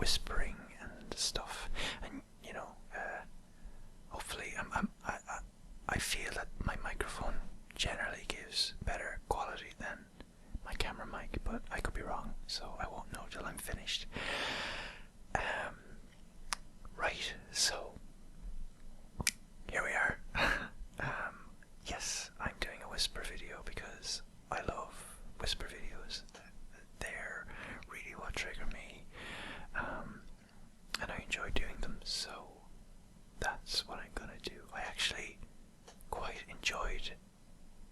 whispering and stuff, and you know, hopefully I feel that my microphone generally gives better quality than my camera mic, but I could be wrong, so I won't know till I'm finished. Right, so here we are. Yes, I'm doing a whisper video because I love whisper videos. They're really what trigger me, and I enjoy doing them, so that's what I'm gonna do. I actually quite enjoyed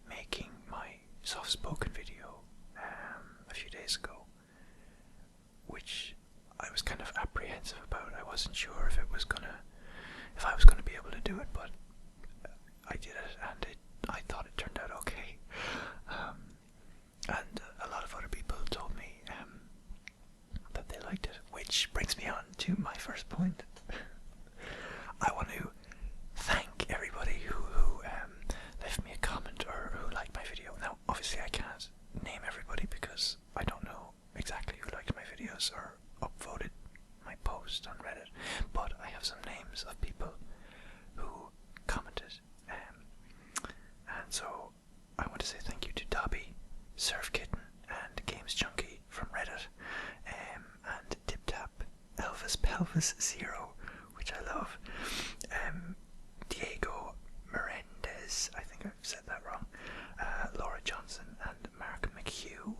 making my soft-spoken video a few days ago, which I was kind of apprehensive about. I wasn't sure if I was gonna be able to do it, but I did it, and I thought it turned out okay. And a lot of other people told me that they liked it, which brings me on to my first point. I want to thank everybody who left me a comment or who liked my video. Now, obviously, I can't name everybody because I don't know exactly who liked my videos or upvoted my post on Reddit, but I have some names of people who commented, and so I want to say thank you to Dobby, Surf Kitten, and Games Junkie from Reddit, and Tip Tap, Elvis Pelvis Zero, which I love, Diego Melendez, I think I've said that wrong, Laura Johnson, and Mark McHugh.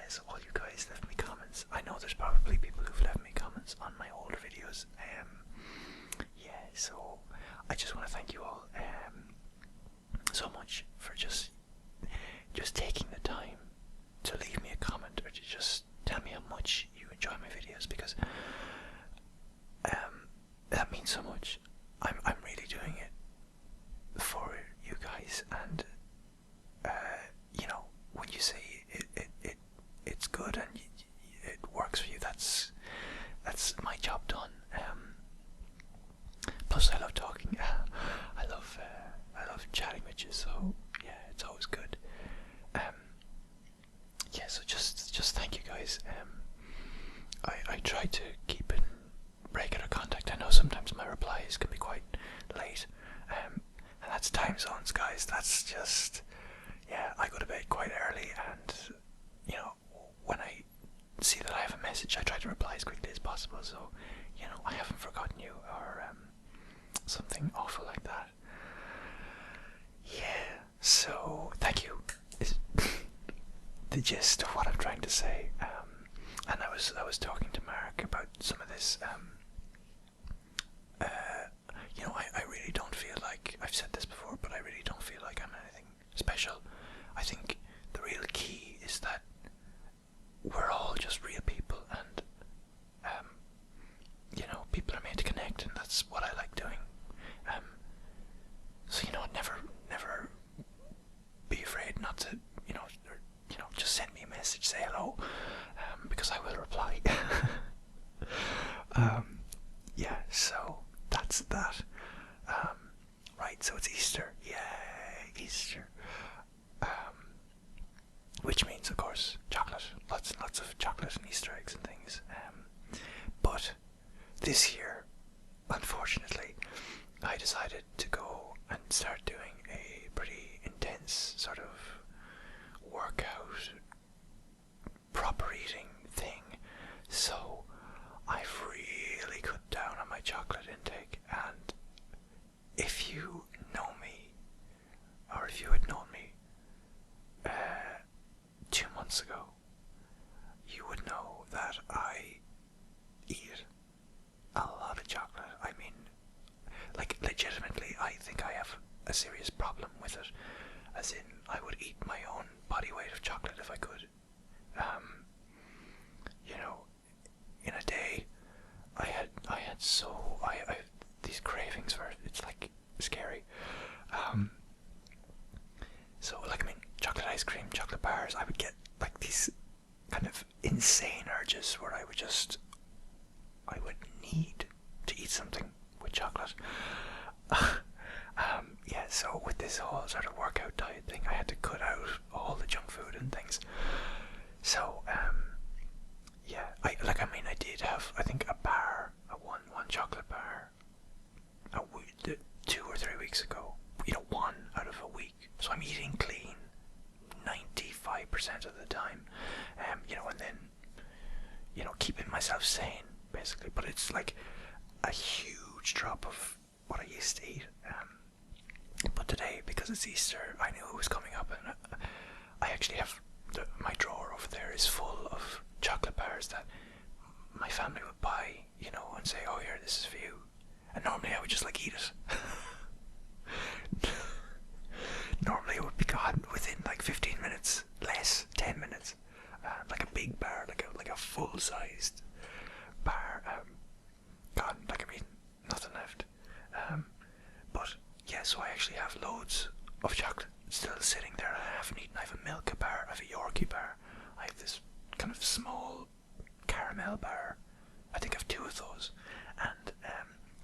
So all you guys left me comments. I know there's probably people who've left me comments on my older videos. Yeah, so I just want to thank you all so much for just taking the time to leave me a comment or to just tell me how much you enjoy my videos, because that means so much. I'm really doing it for you guys, and you know, when you say it's good and it works for you, that's my job done. Plus, I love talking. I love chatting with you. So yeah, it's always good. Yeah, so just thank you guys. I try to keep in regular contact. I know sometimes my replies can be quite late, and that's time zones, guys. That's just, yeah, I go to bed quite early, and you know, when I see that I have a message, I try to reply as quickly as possible, so you know, I haven't forgotten you or something awful like that. Yeah, so thank you is the gist of what I'm trying to say. And I was talking to Mark about some of this. You know, I really don't feel like, I've said this before, but I really don't feel like I'm anything special. I think the real key is that we're all just real people, and you know, people are made to connect, and that's what I like doing. So you know, never be afraid not to, you know, or, you know, just send me a message, say hello, because I will reply. Yeah, so that's that. Right, so it's Easter. Yay, Easter. Which means, of course, chocolate. Lots and lots of chocolate and Easter eggs and things. But this year, unfortunately, I decided to go and start doing a pretty intense sort of workout, proper eating thing. So I've really cut down on my chocolate intake, and if you know me, or if you had known me 2 months ago, you would know that I eat a lot of chocolate. I mean, like, legitimately, I think I have a serious problem with it, as in I would eat my own body weight of chocolate if I could. You know, in a day, I had these cravings for it. It's like scary. So like, I mean, chocolate ice cream, chocolate bars, I would get like these kind of insane urges where I would need to eat something with chocolate. Yeah, so with this whole sort of workout diet thing, I had to cut out all the junk food and things. So yeah, I did have, I think, a basically, but it's like a huge drop of what I used to eat. But today, because it's Easter, I knew it was coming up, and I actually have my drawer over there is full of chocolate bars that my family would buy, you know, and say, "Oh, here, this is for you." And normally I would just like eat it. Normally it would be gone within like 15 minutes, less, 10 minutes. Like a big bar, like a full-sized bar, gone. Like, I mean, nothing left. But yeah, so I actually have loads of chocolate still sitting there. I haven't eaten. I have a Milka bar, I have a Yorkie bar, I have this kind of small caramel bar. I think I have 2 of those, and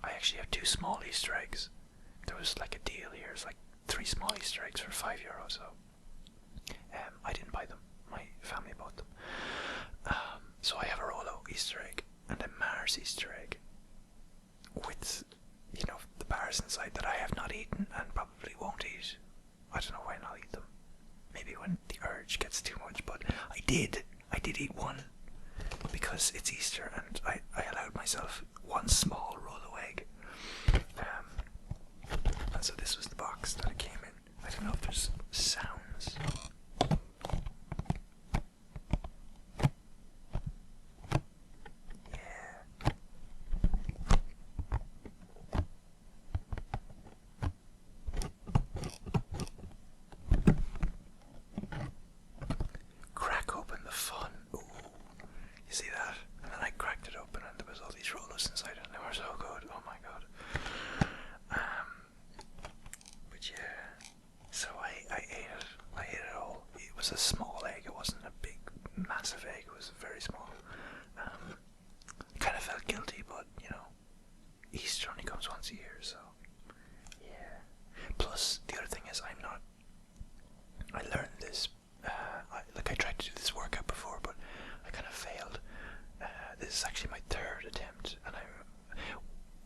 I actually have 2 small Easter eggs. There was like a deal here. It's like 3 small Easter eggs for €5. So I didn't buy them. My family bought them. So I have a Rolo Easter egg and a Mars Easter egg with, you know, the bars inside that I have not eaten and probably won't eat. I don't know when I'll eat them. Maybe when the urge gets too much. But I did eat one because it's Easter, and I allowed myself 1 small Rolo egg. And so this was the box that it came in. I don't know if there's sounds. Yeah. Crack open the fun. Ooh. You see that? And then I cracked it open and there was all these Rolos inside and they were so good. Oh my god. But yeah, so I ate it. I ate it all. It was a small egg. It wasn't a big, massive egg. It was very small. Kind of felt guilty, but you know, Easter only comes once a year, so yeah. Plus, the other thing is, I learned this. I tried to do this workout before, but I kind of failed. This is actually my 3rd attempt, and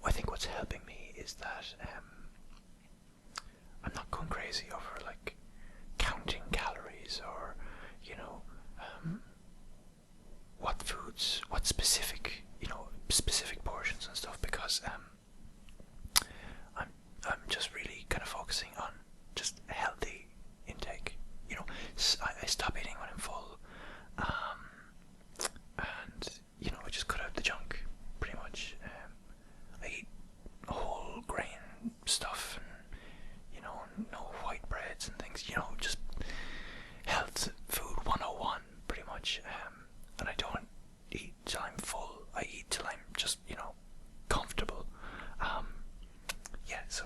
I think what's helping me is that I'm not going crazy over like counting calories or, you know, what foods, what specific, you know, specific portions and stuff, because I'm just really kind of focusing on just healthy intake. You know, I stop eating when I'm full, and you know, I just cut out the junk pretty much. I eat whole grain stuff, and you know, no white breads and things. You know, just health food 101 pretty much. And I don't eat till I'm full. I eat till I'm just, you know, comfortable. Yeah, so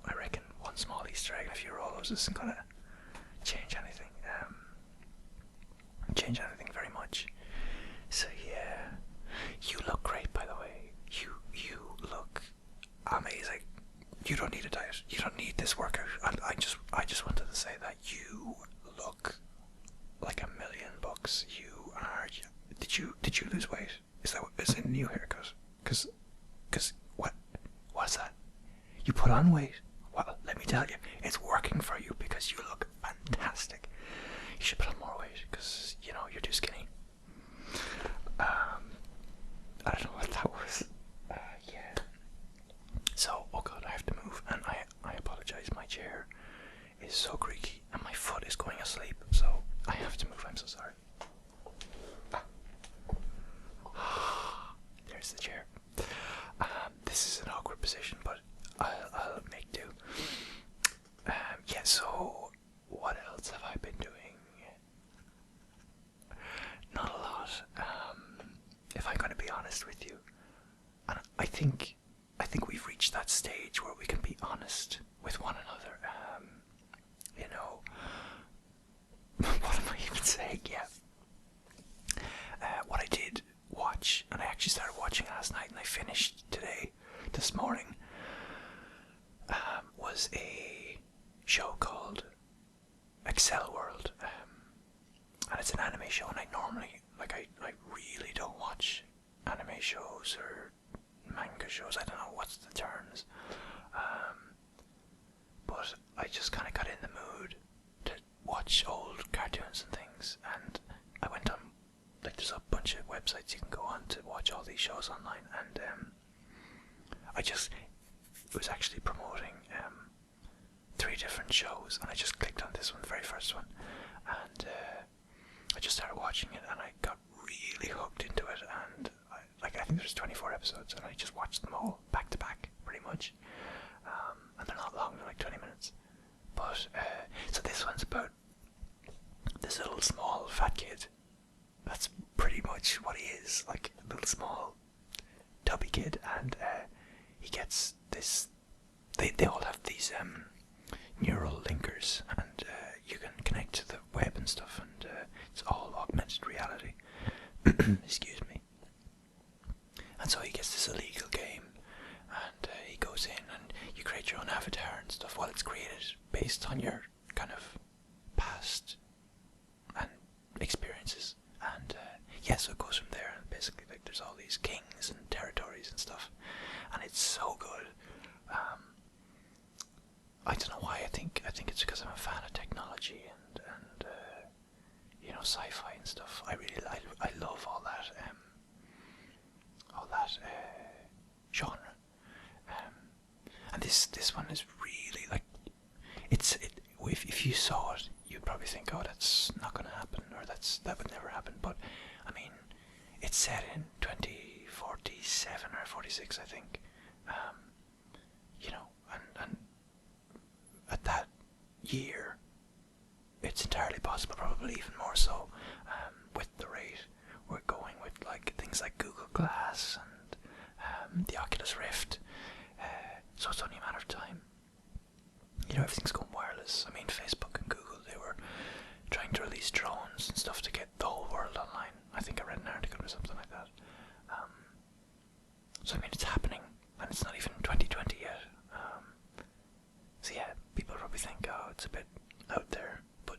I reckon 1 small Easter egg and a few Rolos isn't gonna change anything. Change anything very much. So yeah, you look great, by the way. You look amazing. You don't need a diet. You don't need this workout. I just wanted to say that you look like $1,000,000. You are. Did you lose weight? Is it a new haircut? Cause what's that? You put on weight. Well, let me tell you, it's working for you because you look fantastic. You should put on more weight because you know you're too skinny. I don't know what that was. Yeah. So, oh god, I have to move, and I apologize. My chair is so creaky, and my foot is going asleep, so I have to move. I'm so sorry. There's the chair. This is an awkward position, but I'll make do. Yeah, so what else have I been doing? Not a lot. If I'm going to be honest with you, and I think we've reached that stage where we can be honest with one another. You know, what am I even saying? Yeah. What I did watch, and I actually started watching last night, and I finished this morning, was a show called Excel World, and it's an anime show, and I normally, I really don't watch anime shows or manga shows. I don't know what's the terms, but I just kind of got in the mood to watch old cartoons and things, and I went on, like, there's a bunch bunch of websites you can go on to watch all these shows online, and it was actually promoting 3 different shows, and I just clicked on this one, the very first one, and I just started watching it, and I got really hooked into it, and I think there's 24 episodes, and I just watched them all back to back, pretty much, and they're not long, they're like 20 minutes, but, so this one's about this little small fat kid. That's pretty much what he is, like a little small tubby kid, and he gets this, they all have these neural linkers, and you can connect to the web and stuff, and it's all augmented reality. Excuse me. And so he gets this illegal game, and he goes in, and you create your own avatar and stuff. Well, it's created based on your kind of past and experiences, and so it goes from there, and basically like there's all these kings and territories and stuff, and it's so good. I don't know why. I think it's because I'm a fan of technology and you know, sci-fi and stuff. I love all that genre. And this one is really like if you saw it, you'd probably think, oh, that's not going to happen, or that would never happen. But I mean, it's set in 2047 or 46, I think. You know, and at that year, it's entirely possible, probably even more so, with the rate we're going with, like things like Google Glass and the Oculus Rift. So it's only a matter of time. You know, everything's going wireless. I mean, Facebook and Google, they were trying to release drones and stuff to get the whole world online. I think I read an article or something like that. So I mean, it's happening, and it's not even 2020 yet. So yeah, people probably think, oh, it's a bit out there, but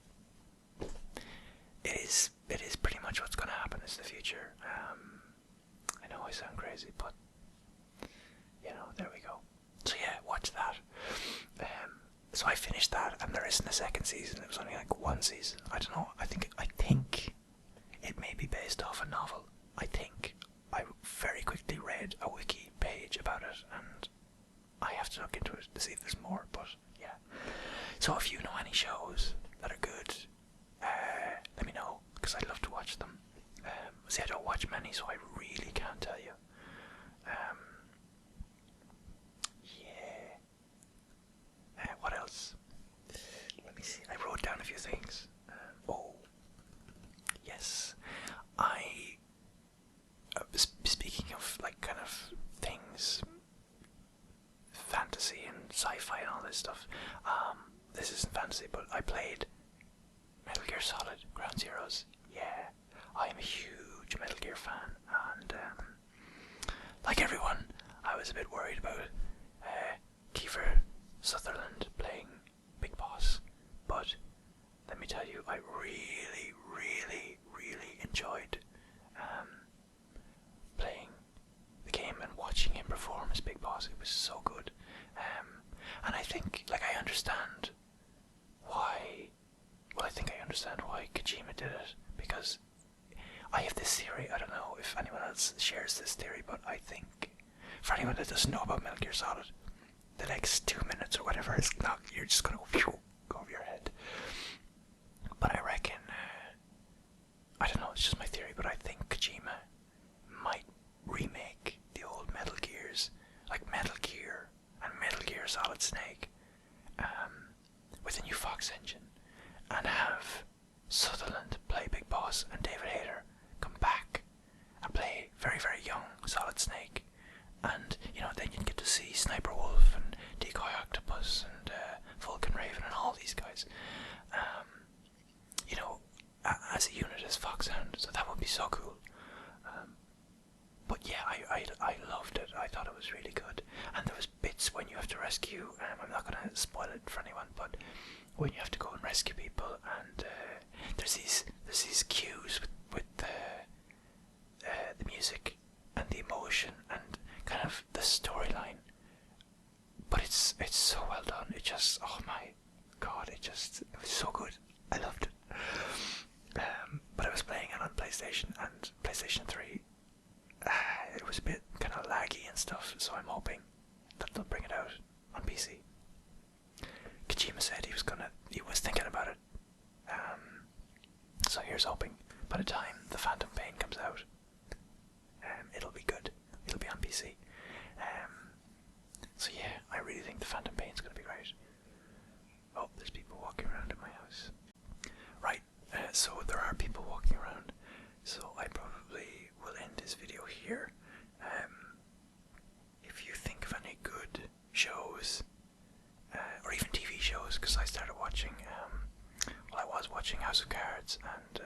it is pretty much what's going to happen. Is the future. I know I sound crazy, but you know, there we go. So yeah, watch that. So I finished that, and there isn't a second season. It was only like 1 season. I don't know. I think it may be based off a novel. I think I very quickly read a wiki page about it, and I have to look into it to see if there's more. But yeah. So if you know any shows that are good, let me know, because I'd love to watch them. See, I don't watch many, so I really can't tell you. What else? Let me see. I wrote down a few things. Yes. Speaking of like kind of things, fantasy and sci-fi and all this stuff. This isn't fantasy, but I played Metal Gear Solid Ground Zeroes. Yeah, I am a huge Metal Gear fan, and like everyone, I was a bit worried about Kiefer Sutherland playing Big Boss, but let me tell you, I really, really, really enjoyed playing the game and watching him perform as Big Boss. It was so good, and I think, like, I understand why. Well, I think I understand why Kojima did it, because I have this theory. I don't know if anyone else shares this theory, but I think, for anyone that doesn't know about Metal Gear Solid, the next 2 minutes or whatever is not, you're just gonna go over your head. But I reckon, I don't know, it's just my theory, but I think Kojima might remake the old Metal Gears, like Metal Gear and Metal Gear Solid Snake, with a new Fox engine, and have Sutherland play Big Boss and David Hayter come back and play very, very young Solid Snake. And, you know, then you'd get to see Sniper Wolf and Decoy Octopus and Vulcan Raven and all these guys, you know, as a unit as Foxhound. So that would be so cool. But yeah, I loved it. I thought it was really good. And there was bits when you have to rescue, I'm not going to spoil it for anyone, but when you have to go and rescue people, and there's these cues with the music and the emotion and kind of the storyline, but it's so well done. It just, oh my god, it was so good. I loved it. But I was playing it on PlayStation and PlayStation a bit kind of laggy and stuff, so I'm hoping that they'll bring it out on PC. Kojima said he was thinking about it. So here's hoping by the time the Phantom Pain comes out, it'll be good. It'll be on PC. So yeah, I really think the Phantom Pain is going to be great. Oh, there's people walking around in my house. Right, so there are people walking around, so I probably will end this video here. If you think of any good shows, or even TV shows, because I started watching, I was watching House of Cards and